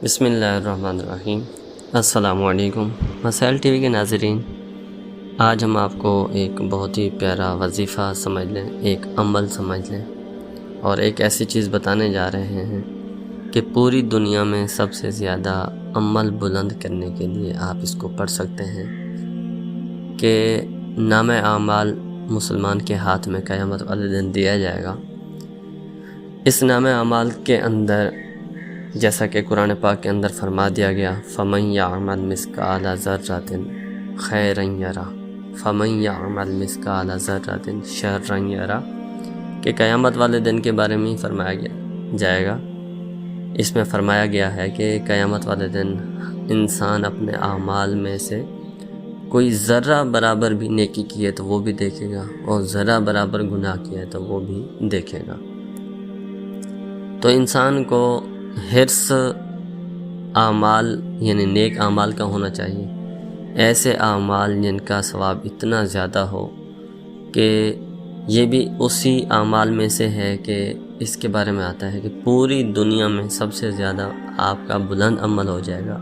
بسم اللہ الرحمن الرحیم۔ السلام علیکم مسائل ٹی وی کے ناظرین، آج ہم آپ کو ایک بہت ہی پیارا وظیفہ سمجھ لیں، ایک عمل سمجھ لیں، اور ایک ایسی چیز بتانے جا رہے ہیں کہ پوری دنیا میں سب سے زیادہ عمل بلند کرنے کے لیے آپ اس کو پڑھ سکتے ہیں کہ نام اعمال مسلمان کے ہاتھ میں قیامت والے دن دیا جائے گا۔ اس نام اعمال کے اندر جیسا کہ قرآن پاک کے اندر فرما دیا گیا، فَمَن يَعْمَلْ مِثْقَالَ ذَرَّةٍ خَيْرًا يَرَهُ فَمَن يَعْمَلْ مِثْقَالَ ذَرَّةٍ شَرًّا يَرَهُ کہ قیامت والے دن کے بارے میں ہی فرمایا جائے گا۔ اس میں فرمایا گیا ہے کہ قیامت والے دن انسان اپنے اعمال میں سے کوئی ذرہ برابر بھی نیکی کی ہے تو وہ بھی دیکھے گا، اور ذرہ برابر گناہ کیا ہے تو وہ بھی دیکھے گا۔ تو انسان کو حرص اعمال یعنی نیک اعمال کا ہونا چاہیے، ایسے اعمال جن کا ثواب اتنا زیادہ ہو کہ یہ بھی اسی اعمال میں سے ہے کہ اس کے بارے میں آتا ہے کہ پوری دنیا میں سب سے زیادہ آپ کا بلند عمل ہو جائے گا،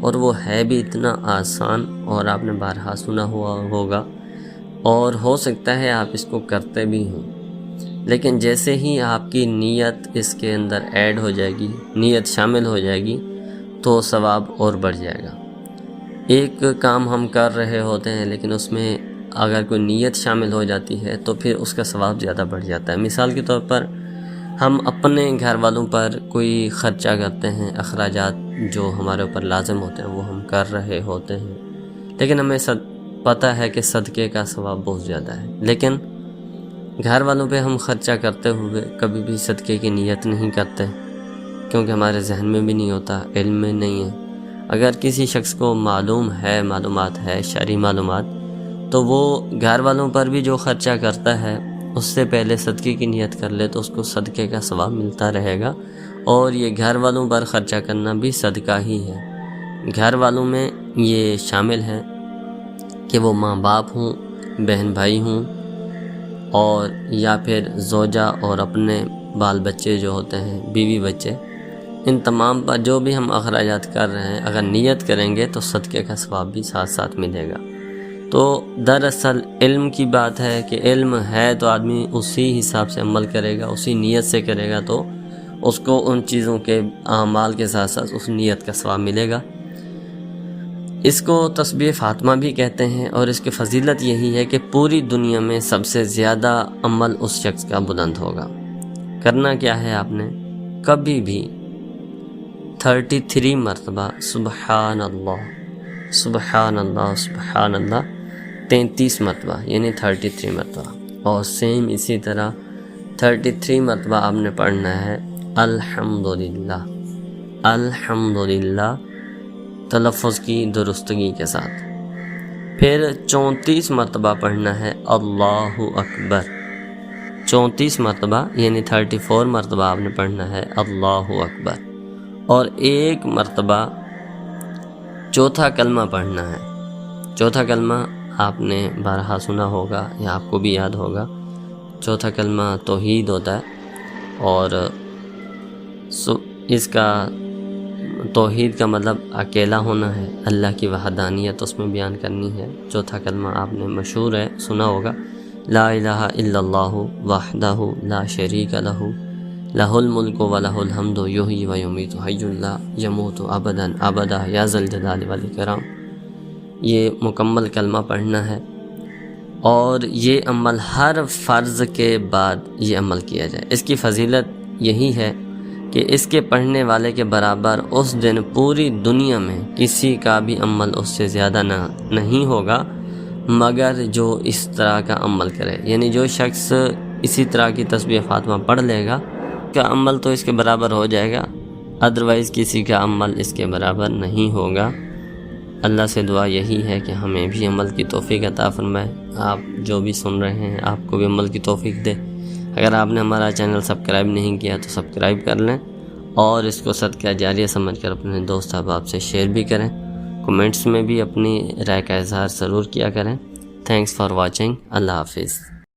اور وہ ہے بھی اتنا آسان، اور آپ نے بارہا سنا ہوا ہوگا، اور ہو سکتا ہے آپ اس کو کرتے بھی ہوں، لیکن جیسے ہی آپ کی نیت اس کے اندر ایڈ ہو جائے گی، نیت شامل ہو جائے گی، تو ثواب اور بڑھ جائے گا۔ ایک کام ہم کر رہے ہوتے ہیں لیکن اس میں اگر کوئی نیت شامل ہو جاتی ہے تو پھر اس کا ثواب زیادہ بڑھ جاتا ہے۔ مثال کے طور پر ہم اپنے گھر والوں پر کوئی خرچہ کرتے ہیں، اخراجات جو ہمارے اوپر لازم ہوتے ہیں وہ ہم کر رہے ہوتے ہیں، لیکن ہمیں پتہ ہے کہ صدقے کا ثواب بہت زیادہ ہے، لیکن گھر والوں پہ ہم خرچہ کرتے ہوئے کبھی بھی صدقے کی نیت نہیں کرتے، کیونکہ ہمارے ذہن میں بھی نہیں ہوتا، علم میں نہیں ہے۔ اگر کسی شخص کو معلومات ہے شرعی معلومات، تو وہ گھر والوں پر بھی جو خرچہ کرتا ہے اس سے پہلے صدقے کی نیت کر لے تو اس کو صدقے کا ثواب ملتا رہے گا، اور یہ گھر والوں پر خرچہ کرنا بھی صدقہ ہی ہے۔ گھر والوں میں یہ شامل ہے کہ وہ ماں باپ ہوں، بہن بھائی ہوں، اور یا پھر زوجہ اور اپنے بال بچے جو ہوتے ہیں، بیوی بچے، ان تمام پر جو بھی ہم اخراجات کر رہے ہیں اگر نیت کریں گے تو صدقے کا ثواب بھی ساتھ ساتھ ملے گا۔ تو دراصل علم کی بات ہے کہ علم ہے تو آدمی اسی حساب سے عمل کرے گا، اسی نیت سے کرے گا، تو اس کو ان چیزوں کے اعمال کے ساتھ ساتھ اس نیت کا ثواب ملے گا۔ اس کو تسبیح فاطمہ بھی کہتے ہیں، اور اس کی فضیلت یہی ہے کہ پوری دنیا میں سب سے زیادہ عمل اس شخص کا بلند ہوگا۔ کرنا کیا ہے، آپ نے کبھی بھی 33 مرتبہ سبحان اللہ سبحان اللہ سبحان اللہ 33 مرتبہ یعنی 33 مرتبہ، اور سیم اسی طرح 33 مرتبہ آپ نے پڑھنا ہے الحمدللہ الحمدللہ تلفظ کی درستگی کے ساتھ۔ پھر 34 مرتبہ پڑھنا ہے اللہ اکبر، 34 مرتبہ یعنی 34 مرتبہ آپ نے پڑھنا ہے اللہ اکبر، اور 1 مرتبہ چوتھا کلمہ پڑھنا ہے۔ چوتھا کلمہ آپ نے بارہا سنا ہوگا یا آپ کو بھی یاد ہوگا، چوتھا کلمہ توحید ہوتا ہے، اور اس کا توحید کا مطلب اکیلا ہونا ہے، اللہ کی وحدانیت اس میں بیان کرنی ہے۔ چوتھا کلمہ آپ نے مشہور ہے، سنا ہوگا، لا الہ الا اللہ وحدہ لا شریک لہ لہ الملک و لہ الحمد یحیی و یمیت حی لا یموت ابدا ابدا یا ذا الجلال والاکرام۔ یہ مکمل کلمہ پڑھنا ہے، اور یہ عمل ہر فرض کے بعد یہ عمل کیا جائے۔ اس کی فضیلت یہی ہے کہ اس کے پڑھنے والے کے برابر اس دن پوری دنیا میں کسی کا بھی عمل اس سے زیادہ نہیں ہوگا، مگر جو اس طرح کا عمل کرے، یعنی جو شخص اسی طرح کی تسبیح فاطمہ پڑھ لے گا کا عمل تو اس کے برابر ہو جائے گا، ادروائز کسی کا عمل اس کے برابر نہیں ہوگا۔ اللہ سے دعا یہی ہے کہ ہمیں بھی عمل کی توفیق عطا فرمائے۔ آپ جو بھی سن رہے ہیں آپ کو بھی عمل کی توفیق دے۔ اگر آپ نے ہمارا چینل سبسکرائب نہیں کیا تو سبسکرائب کر لیں، اور اس کو صدقہ جاریہ سمجھ کر اپنے دوست احباب سے شیئر بھی کریں۔ کمنٹس میں بھی اپنی رائے کا اظہار ضرور کیا کریں۔ Thanks for watching. اللہ حافظ۔